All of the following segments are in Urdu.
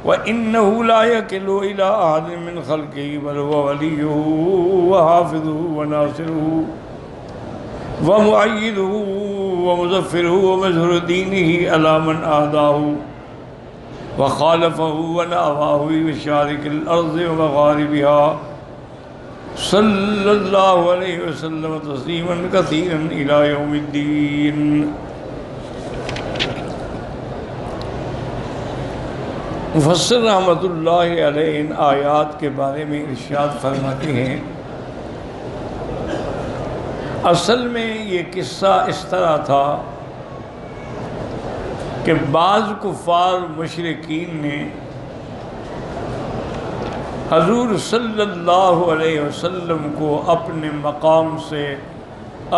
وَإِنَّهُ لَا يَكِلُّ إِلَىٰ أَحَدٍ مِّنْ خَلْقِهِ بَلْ هُوَ وَلِيُّهُ وَحَافِظُهُ وَنَاصِرُهُ وَمُؤَيِّدُهُ وَمُظَفِّرُهُ وَمَظْهَرُ دِينِهِ عَلَىٰ مَنْ عَادَاهُ وَخَالَفَهُ وَنَأَوَاهُ بِمَشَارِقِ الْأَرْضِ وَمَغَارِبِهَا صلی اللہ علیہ وسلم تسلیما کثیرا الی یوم الدین۔ مفسر رحمۃ اللہ علیہ ان آیات کے بارے میں ارشاد فرماتے ہیں، اصل میں یہ قصہ اس طرح تھا کہ بعض کفار مشرکین نے حضور صلی اللہ علیہ وسلم کو اپنے مقام سے،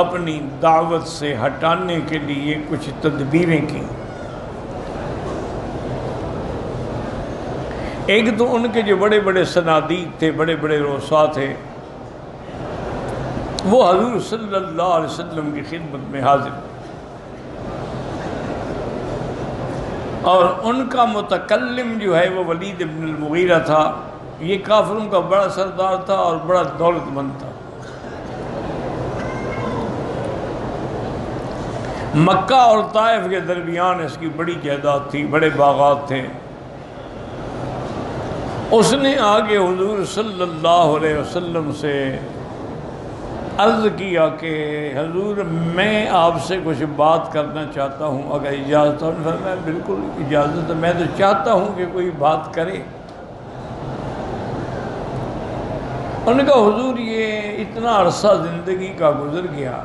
اپنی دعوت سے ہٹانے کے لیے کچھ تدبیریں کی۔ ایک تو ان کے جو بڑے بڑے صنادید تھے، بڑے بڑے رؤساء تھے، وہ حضور صلی اللہ علیہ وسلم کی خدمت میں حاضر، اور ان کا متکلم جو ہے وہ ولید بن المغیرہ تھا۔ یہ کافروں کا بڑا سردار تھا اور بڑا دولت مند تھا۔ مکہ اور طائف کے درمیان اس کی بڑی جائیداد تھی، بڑے باغات تھے۔ اس نے آگے حضور صلی اللہ علیہ وسلم سے عرض کیا کہ حضور میں آپ سے کچھ بات کرنا چاہتا ہوں، اگر اجازت ہو؟ فرمایا بالکل اجازت ہے، میں تو چاہتا ہوں کہ کوئی بات کرے۔ انہوں نے کہا حضور یہ اتنا عرصہ زندگی کا گزر گیا،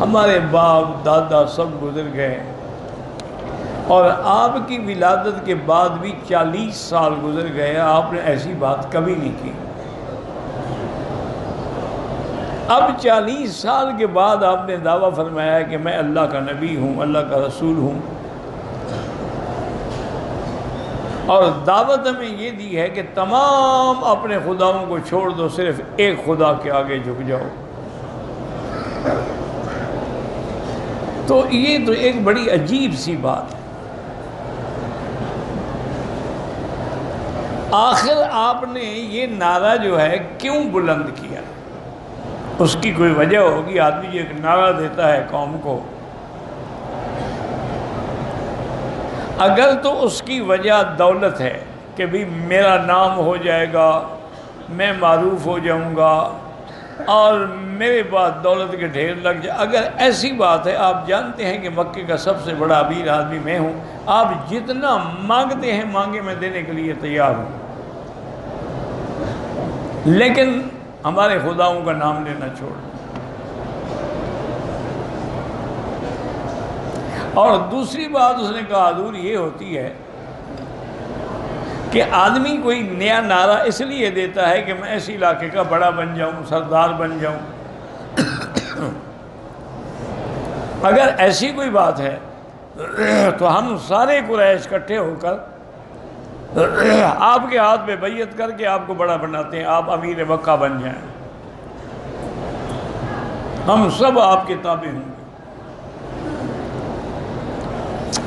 ہمارے باپ دادا سب گزر گئے، اور آپ کی ولادت کے بعد بھی 40 سال گزر گئے، آپ نے ایسی بات کبھی نہیں کی۔ اب 40 سال کے بعد آپ نے دعویٰ فرمایا ہے کہ میں اللہ کا نبی ہوں، اللہ کا رسول ہوں، اور دعوت ہمیں یہ دی ہے کہ تمام اپنے خداؤں کو چھوڑ دو، صرف ایک خدا کے آگے جھک جاؤ۔ تو یہ تو ایک بڑی عجیب سی بات ہے۔ آخر آپ نے یہ نعرہ جو ہے کیوں بلند کیا؟ اس کی کوئی وجہ ہوگی، آدمی جو ایک نعرہ دیتا ہے قوم کو، اگر تو اس کی وجہ دولت ہے کہ بھی میرا نام ہو جائے گا، میں معروف ہو جاؤں گا اور میرے پاس دولت کے ڈھیر لگ جائے، اگر ایسی بات ہے، آپ جانتے ہیں کہ مکے کا سب سے بڑا امیر آدمی میں ہوں، آپ جتنا مانگتے ہیں مانگے، میں دینے کے لیے تیار ہوں، لیکن ہمارے خداؤں کا نام لینا چھوڑ۔ اور دوسری بات اس نے کہا حضور یہ ہوتی ہے کہ آدمی کوئی نیا نعرہ اس لیے دیتا ہے کہ میں اس علاقے کا بڑا بن جاؤں، سردار بن جاؤں۔ اگر ایسی کوئی بات ہے تو ہم سارے قریش اکٹھے ہو کر آپ کے ہاتھ پہ بیعت کر کے آپ کو بڑا بناتے ہیں، آپ امیر مکہ بن جائیں، ہم سب آپ کے تابع ہوں گے۔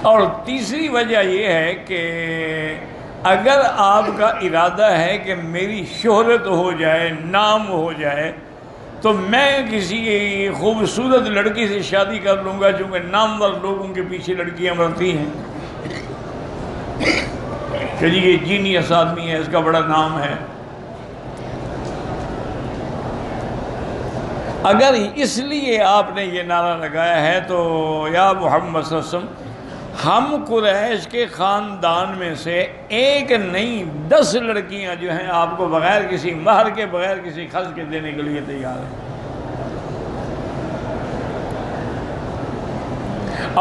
اور تیسری وجہ یہ ہے کہ اگر آپ کا ارادہ ہے کہ میری شہرت ہو جائے، نام ہو جائے، تو میں کسی خوبصورت لڑکی سے شادی کر لوں گا، چونکہ نامور لوگوں کے پیچھے لڑکیاں مرتی ہیں کہ جی یہ جینیس آدمی ہے، اس کا بڑا نام ہے۔ اگر اس لیے آپ نے یہ نعرہ لگایا ہے تو یا محمد صلی اللہ علیہ وسلم، ہم قریش کے خاندان میں سے ایک نہیں 10 لڑکیاں جو ہیں آپ کو بغیر کسی مہر کے، بغیر کسی خرچ کے دینے کے لیے تیار ہیں۔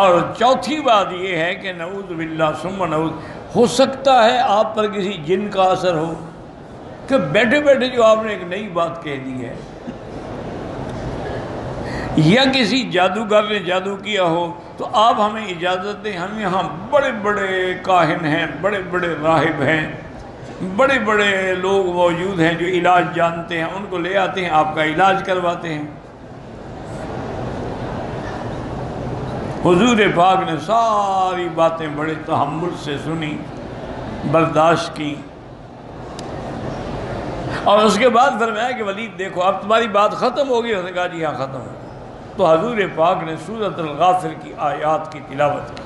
اور چوتھی بات یہ ہے کہ نعوذ باللہ ثم نعوذ، ہو سکتا ہے آپ پر کسی جن کا اثر ہو کہ بیٹھے بیٹھے جو آپ نے ایک نئی بات کہہ دی ہے، یا کسی جادوگر نے جادو کیا ہو، تو آپ ہمیں اجازت دیں، ہم یہاں بڑے بڑے کاہن ہیں، بڑے بڑے راہب ہیں، بڑے بڑے لوگ موجود ہیں جو علاج جانتے ہیں، ان کو لے آتے ہیں، آپ کا علاج کرواتے ہیں۔ حضور پاک نے ساری باتیں بڑے تحمل سے سنی، برداشت کی، اور اس کے بعد فرمایا کہ ولید دیکھو اب تمہاری بات ختم ہوگی؟ اس نے کہا جی ہاں ختم ہو گئی۔ تو حضور پاک نے سورۃ الغافر کی آیات کی تلاوت کی۔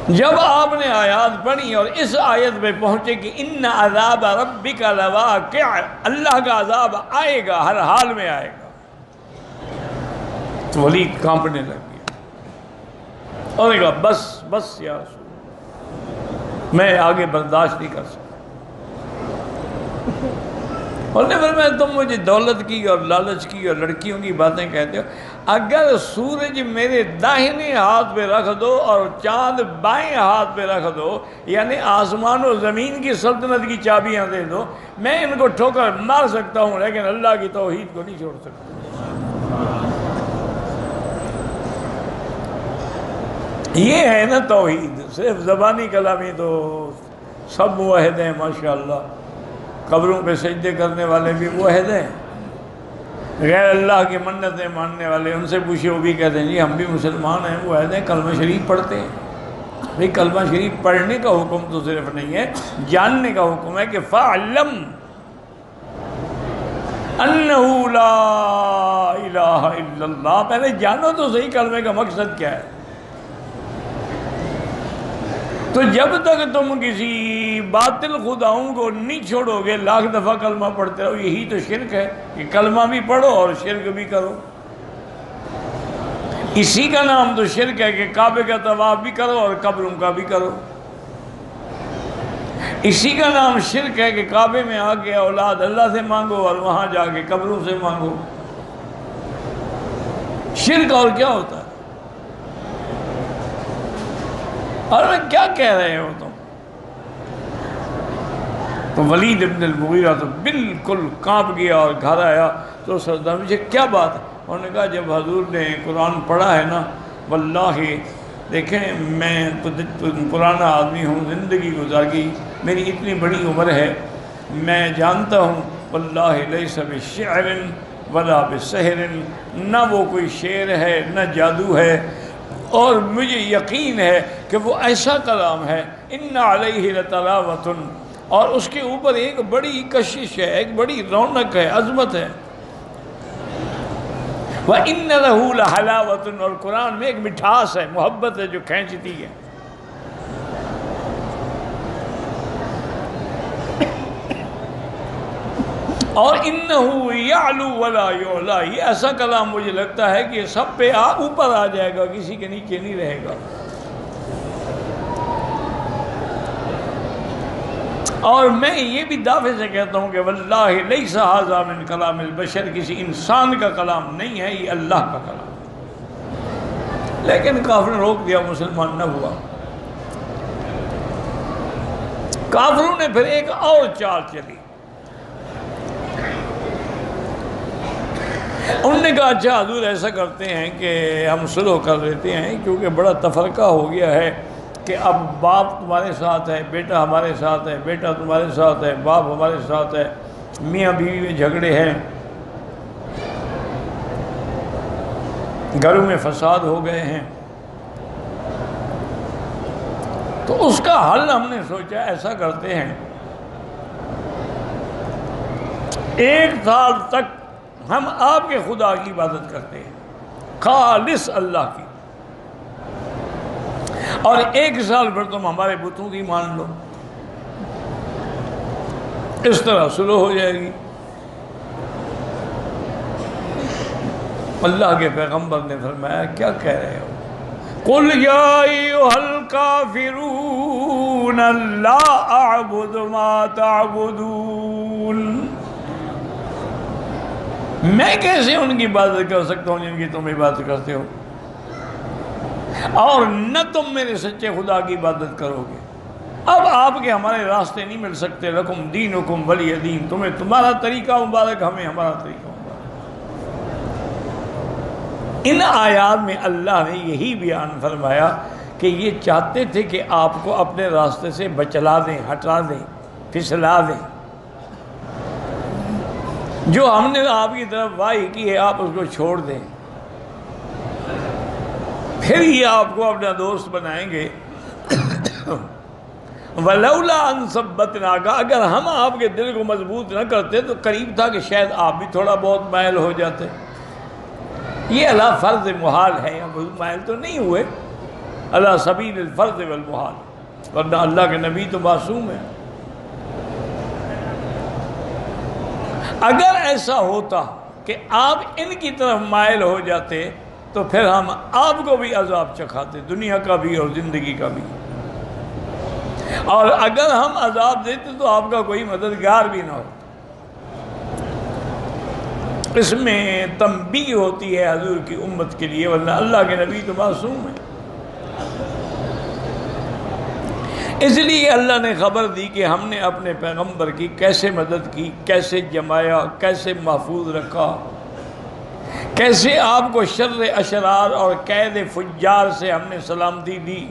جب آپ نے آیات پڑھی اور اس آیت پہ پہنچے کہ ان عذاب ربک لواقع، اللہ کا عذاب آئے گا، ہر حال میں آئے گا، تو ولید کانپنے لگ گیا اور کہا بس بس یا رسول اللہ، میں آگے برداشت نہیں کر سکتا۔ اور نے فرمایا تم مجھے دولت کی اور لالچ کی اور لڑکیوں کی باتیں کہتے ہو، اگر سورج میرے داہنے ہاتھ پہ رکھ دو اور چاند بائیں ہاتھ پہ رکھ دو، یعنی آسمان و زمین کی سلطنت کی چابیاں دے دو، میں ان کو ٹھوکر مار سکتا ہوں لیکن اللہ کی توحید کو نہیں چھوڑ سکتا۔ یہ ہے نا توحید، صرف زبانی کلامی تو سب موحد ہیں ماشاءاللہ، قبروں پہ سجدے کرنے والے بھی موحد ہیں، غیر اللہ کی منتیں ماننے والے ان سے پوچھے وہ بھی کہتے ہیں جی ہم بھی مسلمان ہیں، موحد ہیں، کلمہ شریف پڑھتے ہیں۔ بھئی کلمہ شریف پڑھنے کا حکم تو صرف نہیں ہے، جاننے کا حکم ہے کہ فَعْلَمْ أَنَّهُ لَا إِلَٰهَ إِلَّا اللَّهُ، پہلے جانو تو صحیح کلمے کا مقصد کیا ہے۔ تو جب تک تم کسی باطل خداؤں کو نہیں چھوڑو گے، لاکھ دفعہ کلمہ پڑھتے رہو، یہی تو شرک ہے کہ کلمہ بھی پڑھو اور شرک بھی کرو۔ اسی کا نام تو شرک ہے کہ کعبے کا طواف بھی کرو اور قبروں کا بھی کرو۔ اسی کا نام شرک ہے کہ کعبے میں آ کے اولاد اللہ سے مانگو اور وہاں جا کے قبروں سے مانگو۔ شرک اور کیا ہوتا ہے؟ اور میں کیا کہہ رہے ہو تم؟ تو ولید ابن المغیرہ تو بالکل کانپ گیا اور گھر آیا تو سردار مجھے کیا بات ہے؟ انہوں نے کہا جب حضور نے قرآن پڑھا ہے نا، واللہ دیکھیں میں پرانا آدمی ہوں، زندگی گزار گئی، میری اتنی بڑی عمر ہے، میں جانتا ہوں واللہ لیس بشعر ولا بسحر، نہ وہ کوئی شعر ہے نہ جادو ہے، اور مجھے یقین ہے کہ وہ ایسا کلام ہے ان علیہ لتلاوۃ، اور اس کے اوپر ایک بڑی کشش ہے، ایک بڑی رونق ہے، عظمت ہے، وَإِنَّ لَهُ لَحَلَاوَةٌ، اور قرآن میں ایک مٹھاس ہے، محبت ہے جو کھینچتی ہے۔ اور انہو یعلو ولا یعلا، یہ ایسا کلام مجھے لگتا ہے کہ یہ سب پہ اوپر آ جائے گا، کسی کے نیچے نہیں رہے گا۔ اور میں یہ بھی دعوے سے کہتا ہوں کہ واللہ لیس ھذا من کلام البشر، کسی انسان کا کلام نہیں ہے، یہ اللہ کا کلام ہے۔ لیکن کافروں نے روک دیا، مسلمان نہ ہوا۔ کافروں نے پھر ایک اور چال چلی، انہوں نے کہا اچھا حضور ایسا کرتے ہیں کہ ہم صلح کر لیتے ہیں، کیونکہ بڑا تفرقہ ہو گیا ہے کہ اب باپ تمہارے ساتھ ہے، بیٹا ہمارے ساتھ ہے، بیٹا تمہارے ساتھ ہے، باپ ہمارے ساتھ ہے، میاں بیوی میں جھگڑے ہیں، گھروں میں فساد ہو گئے ہیں، تو اس کا حل ہم نے سوچا ایسا کرتے ہیں 1 سال تک ہم آپ کے خدا کی عبادت کرتے ہیں، خالص اللہ کی، اور 1 سال پھر تم ہمارے بتوں کی مان لو، اس طرح صلح ہو جائے گی۔ اللہ کے پیغمبر نے فرمایا کیا کہہ رہے ہو؟ قُلْ يَا أَيُّهَا الْكَافِرُونَ لَا أَعْبُدُ مَا تَعْبُدُونَ، میں کیسے ان کی عبادت کر سکتا ہوں جن کی تم عبادت کرتے ہو، اور نہ تم میرے سچے خدا کی عبادت کرو گے۔ اب آپ کے ہمارے راستے نہیں مل سکتے، لکم دینکم ولی دین، تمہیں تمہارا طریقہ مبارک، ہمیں ہمارا طریقہ مبارک۔ ان آیات میں اللہ نے یہی بیان فرمایا کہ یہ چاہتے تھے کہ آپ کو اپنے راستے سے بچلا دیں، ہٹا دیں، پھسلا دیں، جو ہم نے آپ کی طرف وحی کی ہے آپ اس کو چھوڑ دیں، پھر یہ آپ کو اپنا دوست بنائیں گے۔ وَلَوْلَا أَن ثَبَّتْنَاكَ، اگر ہم آپ کے دل کو مضبوط نہ کرتے تو قریب تھا کہ شاید آپ بھی تھوڑا بہت مائل ہو جاتے۔ یہ اللہ فرض محال ہے، مائل تو نہیں ہوئے، اللہ سبیل الفرض والمحال، ورنہ اللہ کے نبی تو معصوم ہے۔ اگر ایسا ہوتا کہ آپ ان کی طرف مائل ہو جاتے تو پھر ہم آپ کو بھی عذاب چکھاتے، دنیا کا بھی اور زندگی کا بھی، اور اگر ہم عذاب دیتے تو آپ کا کوئی مددگار بھی نہ ہوتا۔ اس میں تنبیہ ہوتی ہے حضور کی امت کے لیے، ورنہ اللہ کے نبی تو معصوم ہے۔ اس لیے اللہ نے خبر دی کہ ہم نے اپنے پیغمبر کی کیسے مدد کی، کیسے جمایا، کیسے محفوظ رکھا، کیسے آپ کو شر اشرار اور قید فجار سے ہم نے سلامتی دی،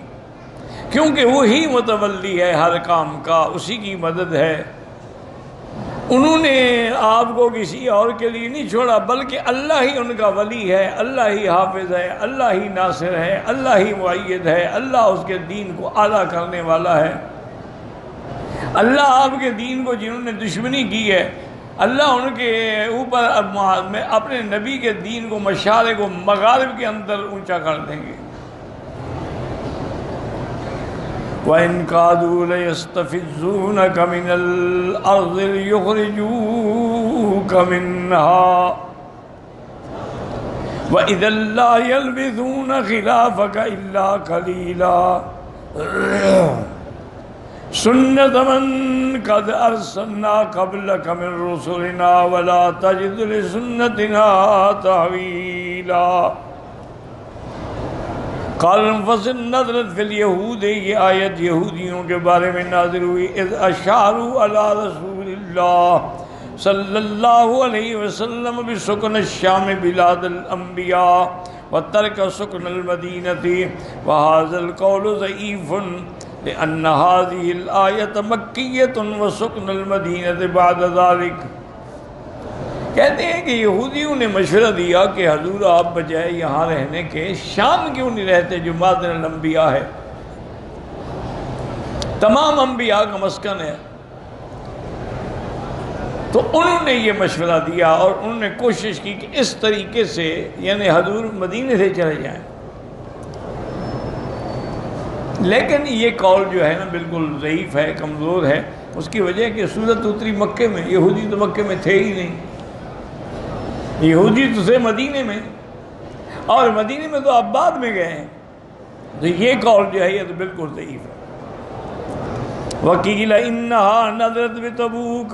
کیونکہ وہی متولی ہے ہر کام کا، اسی کی مدد ہے۔ انہوں نے آپ کو کسی اور کے لیے نہیں چھوڑا، بلکہ اللہ ہی ان کا ولی ہے، اللہ ہی حافظ ہے، اللہ ہی ناصر ہے، اللہ ہی مؤید ہے، اللہ اس کے دین کو اعلیٰ کرنے والا ہے۔ اللہ آپ کے دین کو جنہوں نے دشمنی کی ہے، اللہ ان کے اوپر اپنے نبی کے دین کو مشارق و مغارب کے اندر اونچا کر دیں گے۔ وَإِن كَادُوا لَيَسْتَفِزُّونَكَ مِنَ الْأَرْضِ لِيُخْرِجُوكَ مِنْهَا وَإِذًا لَّا يَلْبِثُونَ خِلَافَكَ إِلَّا قَلِيلًا سُنَّتَ مَن قَدْ أَرْسَلْنَا قَبْلَكَ مِن رُّسُلِنَا وَلَا تَجِدُ لِسُنَّتِنَا تَحْوِيلًا۔ قال انفصل نظرت فی الیہود، یہ آیت یہودیوں کے بارے میں نازل ہوئی۔ اذ اشاروا علی رسول اللہ صلی اللہ علیہ وسلم بسکن الشام بلاد الانبیاء وترک سکن المدینہ، وهذا القول ضعیف لأن هذه الآیت مکیۃ وسکن المدینہ بعد ذلك۔ کہتے ہیں کہ یہودیوں نے مشورہ دیا کہ حضور آپ بجائے یہاں رہنے کے شام کیوں نہیں رہتے جو مادن الانبیاء ہے، تمام انبیاء کا مسکن ہے۔ تو انہوں نے یہ مشورہ دیا اور انہوں نے کوشش کی کہ اس طریقے سے یعنی حضور مدینے سے چلے جائیں، لیکن یہ قول جو ہے نا بالکل ضعیف ہے، کمزور ہے۔ اس کی وجہ ہے کہ سورت اتری مکے میں، یہودی تو مکے میں تھے ہی نہیں، یہودی تو تھے مدینے میں، اور مدینے میں تو آپ بعد میں گئے ہیں، تو یہ قول جو ہے یہ تو بالکل ضعیف ہے۔ وَقِيلَ إِنَّهَا نَزَلَتْ بِتَبُوک،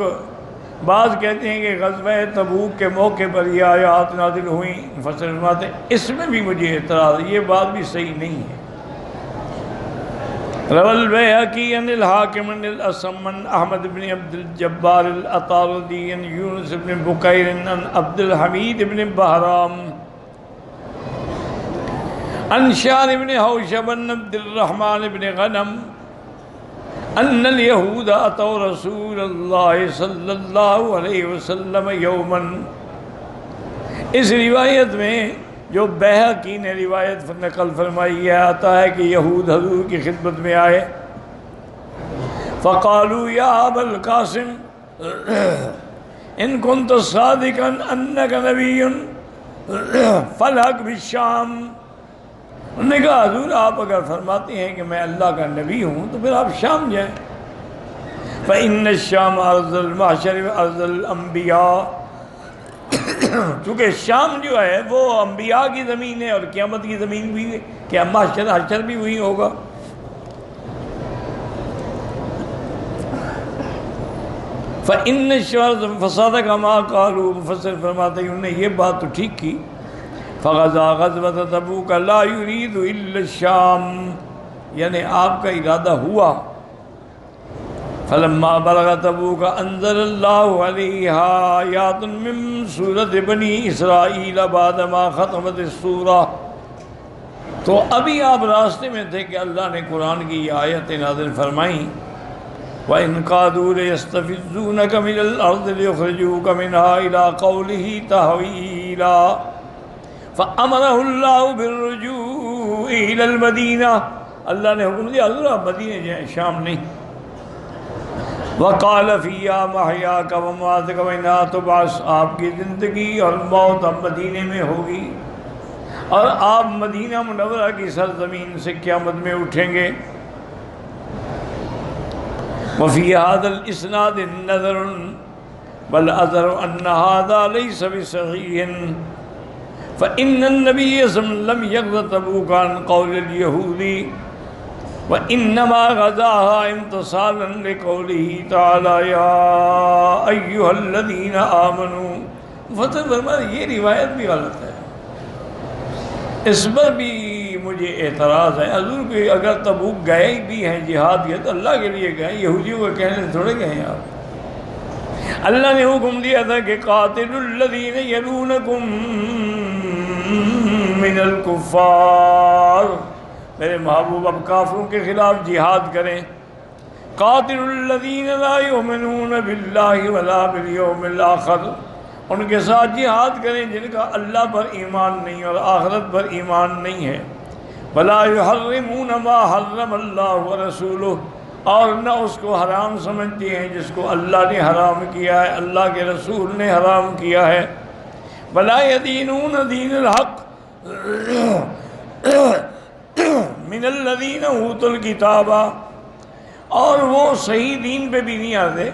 بعض کہتے ہیں کہ غزوہ تبوک کے موقع پر یہ آیات نازل ہوئیں۔ مفسر فرماتے ہیں اس میں بھی مجھے اعتراض ہے، یہ بات بھی صحیح نہیں ہے۔ روى البيهقي عن الحاكم عن الأصم عن أحمد بن عبد الجبار الأطاردي عن يونس بن بكير عن عبد الحميد بن بهرام عن شار بن حوشب عن عبد الرحمن بن غنم أن اليهود أتوا رسول الله صلى الله عليه وسلم يوما۔ اس روایت میں جو بیہقی نے روایت نقل فرمائی ہے آتا ہے کہ یہود حضور کی خدمت میں آئے، فقالوا یا ابا القاسم ان كنت صادقا انك نبی فالحق بالشام۔ انہوں نے کہا حضور آپ اگر فرماتے ہیں کہ میں اللہ کا نبی ہوں تو پھر آپ شام جائیں۔ فإن الشام ارض المحشر ارض الانبیاء، چونکہ شام جو ہے وہ انبیاء کی زمین ہے اور قیامت کی زمین بھی ہے، کہ حشر بھی وہی ہوگا۔ فإن الشام فصادق ما قالوا، مفسر فرماتے ہیں انہوں نے یہ بات تو ٹھیک کی۔ فغزا غزوة تبوک لا يريد الا الشام، یعنی آپ کا ارادہ ہوا۔ فلما بلغ تبوک انزل اللہ علیہا آیات من سورۃ بنی اسرائیل بعد ما ختمت السورہ، تو ابھی آپ راستے میں تھے کہ اللہ نے قرآن کی یہ آیتیں نازل فرمائیں۔ وَإِنْ قَادُوا لَيَسْتَفِزُّونَكَ مِنَ الْأَرْضِ لِيُخْرِجُوكَ مِنْهَا إِلَىٰ قَوْلِهِ تَحْوِيلًا فَأَمَرَهُ اللَّهُ بِالرُّجُوعِ إِلَى الْمَدِينَةِ، اللہ نے حکم دیا حضور آپ مدینے جائیں، شام نہیں۔ وَقَالَ فِيهَا مَحْيَاكَ وَمَمَاتَكَ وَمِنْهَا تُبْعَثُ، آپ کی زندگی اور موت اب مدینے میں ہوگی اور آپ مدینہ منورہ کی سرزمین سے قیامت میں اٹھیں گے۔ وفي هذا الاسناد نظر بل اظهر ان هذا ليس بصحيح فان النبي صلى الله عليه وسلم لم يغز تبوك عن قول اليهود وانما غزاها امتثالا لقوله تعالى يا ايها الذين امنوا۔ فتح فرمایا یہ روایت بھی غلط ہے، اس پر بھی مجھے اعتراض ہے۔ حضور کو اگر تبوک گئے بھی ہیں، جہاد کیا تو اللہ کے لیے گئے، یہودیوں کو کہنے تھوڑے گئے ہیں آپ۔ اللہ نے حکم دیا تھا کہ قاتل الذین یلونکم من الکفار، میرے محبوب اب کافروں کے خلاف جہاد کریں۔ قاتل الذین لا یؤمنون باللہ ولا بالیوم الآخر، ان کے ساتھ جہاد کریں جن کا اللہ پر ایمان نہیں اور آخرت پر ایمان نہیں ہے۔ وَلَا يُحَرِّمُونَ مَا حَرَّمَ اللَّهُ وَرَسُولُهُ، اور نہ اس کو حرام سمجھتے ہیں جس کو اللہ نے حرام کیا ہے، اللہ کے رسول نے حرام کیا ہے۔ وَلَا يَدِينُونَ دِينَ الْحَقِّ مِنَ الَّذِينَ أُوتُوا الْكِتَابَ، اور وہ صحیح دین پہ بھی نہیں آتے۔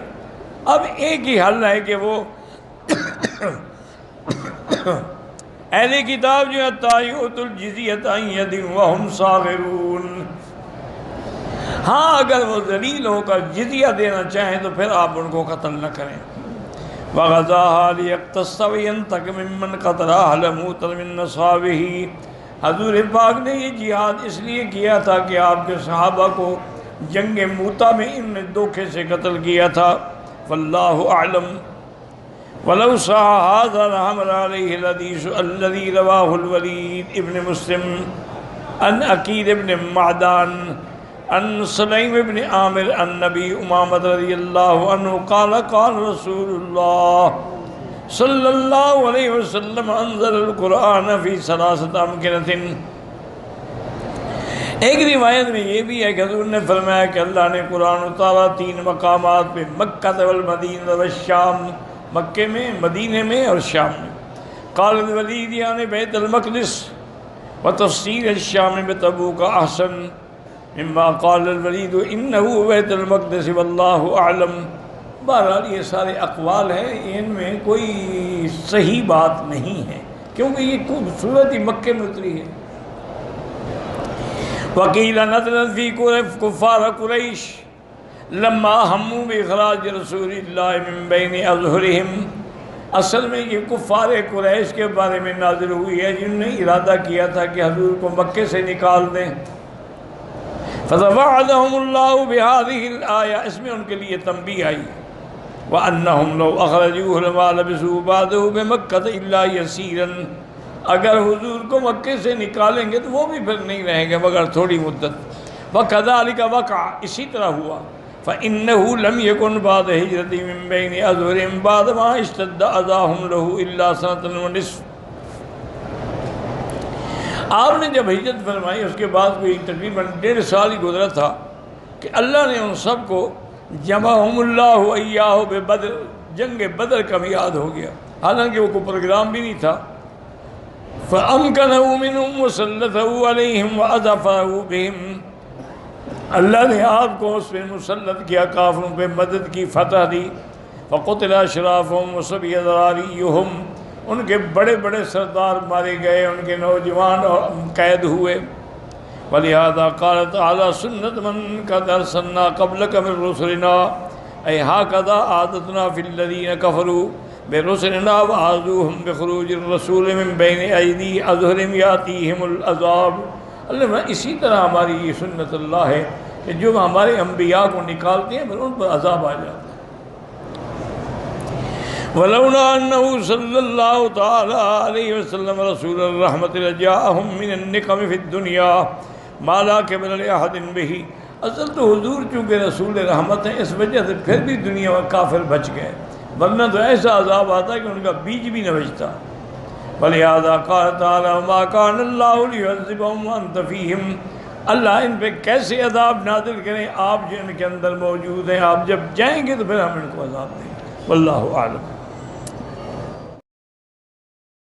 اب ایک ہی حل ہے کہ وہ اہل کتاب جو ہے تایؤت الجزیۃ عن ید وہم صاغرون، ہاں اگر وہ ذلیل ہو کر جزیہ دینا چاہیں تو پھر آپ ان کو قتل نہ کریں۔ وغزاها لیقتص وینتقم ممن قتل اہل موطا من نصابہ، حضور پاک نے یہ جہاد اس لیے کیا تھا کہ آپ کے صحابہ کو جنگ موطا میں ان نے دھوکے سے قتل کیا تھا۔ واللہ اعلم۔ وَلَوْ صَحَّ هَذَا لَحَمَلَ عَلَيْهِ الْحَدِيثُ الَّذِي رَوَاهُ الْوَلِيدُ ابن مسلم عن عقيل ابن معدان عن سليم ابن عامر عن نبي أمامة رضي الله عنه قال قال رسول الله صلى الله عليه وسلم أنزل القرآن في ثلاثة أمكنة۔ ایک روایت میں یہ بھی ہے کہ حضور نے فرمایا کہ اللہ نے قرآن اتارا 3 مقامات پہ، مکہ والمدینہ والشام، مکے میں، مدینے میں اور شام میں۔ قال الولید یعنی بیت المقدس، وتفسیر الشام بتبوک احسن مما قال الولید انہ بیت المقدس واللہ اعلم۔ بہرحال یہ سارے اقوال ہیں، ان میں کوئی صحیح بات نہیں ہے کیونکہ یہ صورت ہی مکے میں اتری ہے۔ وقیل نزلت فی کفار قریش لما ہموا باخراج رسول اللہ من بین اظہرہم، اصل میں یہ کفار قریش کے بارے میں نازل ہوئی ہے جنہوں نے ارادہ کیا تھا کہ حضور کو مکے سے نکال دیں۔ فَتَوَعَدَهُمُ اللَّهُ بِهَذِهِ الْآيَةِ، اس میں ان کے لیے تنبیہ آئی، وَأَنَّهُمْ لَوْ أَخْرَجُوهُ لَمَا لَبِثُوا بَعْدَهُ بِمَكَّةَ إِلَّا يَسِيرًا، اگر حضور کو مکے سے نکالیں گے تو وہ بھی پھر نہیں رہیں گے مگر تھوڑی مدت۔ وَكَذَلِكَ وَقَعَ، اسی طرح ہوا۔ فَإِنَّهُ لَمْ يَكُنْ بَعْدَ هِجْرَتِهِ مِنْ بَيْنِ أَظْهُرِهِمْ بَعْدَ مَا اشْتَدَّ أَذَاهُمْ لَهُ إِلَّا سَنَةً وَنِصْفَ۔ آپ نے جب ہجرت فرمائی اس کے بعد کوئی تقریباً 1.5 سال ہی گزرا تھا کہ اللہ نے ان سب کو جمعہم اللہ ایاہ ببدر، جنگ بدر کا بھی یاد ہو گیا، حالانکہ وہ کوئی پروگرام بھی نہیں تھا۔ فَأَمْكَنَهُ مِنْهُمْ وَسَلَّطَهُ عَلَيْهِمْ وَأَظْفَرَهُ بِهِمْ، اللہ نے آپ کو اس پہ مسلط کیا، کافروں پہ مدد کی، فتح دی۔ فَقُتِلَ أَشْرَافُهُمْ وَصَبِيَّ ذَرَارِيُّهُمْ، ان کے بڑے بڑے سردار مارے گئے، ان کے نوجوان اور قید ہوئے۔ وَلِهَذَا قَالَ تَعَالَى سُنَّةَ مَنْ قَدْ أَرْسَلْنَا قَبْلَكَ مِنْ رُسُلِنَا أَيْ هَكَذَا عَادَتْنَا فِي الَّذِينَ كَفَرُوا بِرُسُلِنَا وَأَخَذُوهُمْ بِخُرُوجِ الرَّسُولِ مِنْ بَيْنِ أَيْدِي أَظْهُرِهِمْ يَأْتِيهِمُ الْعَذَابُ۔ اللہ اسی طرح ہماری یہ سنت اللہ ہے کہ جو ہمارے انبیاء کو نکالتے ہیں پھر ان پر عذاب آ جاتا ہے۔ وَلَوْلَا أَنَّهُ صَلَّى اللَّهُ تَعَالَى عَلَيْهِ وَسَلَّمَ رَسُولَ الرَّحْمَةِ لَجَاءَهُم مِّنَ النِّقَمِ فِي الدُّنْيَا مَا لَا قِبْلَ لِأَحَدٍ بِهِ اصل تو حضور چونکہ رسول رحمت ہیں، اس وجہ سے پھر بھی دنیا میں کافر بچ گئے، ورنہ تو ایسا عذاب آتا کہ ان کا بیج بھی نہ بچتا۔ وَلِهَذَا قَالَ تَعَالَى وَمَا كَانَ اللَّهُ لِيُعَذِّبَهُمْ وَأَنْتَ فِيهِمْ، اللہ ان پہ کیسے عذاب نازل کریں آپ جو ان کے اندر موجود ہیں، آپ جب جائیں گے تو پھر ہم ان کو عذاب دیں گے۔ واللہ اعلم۔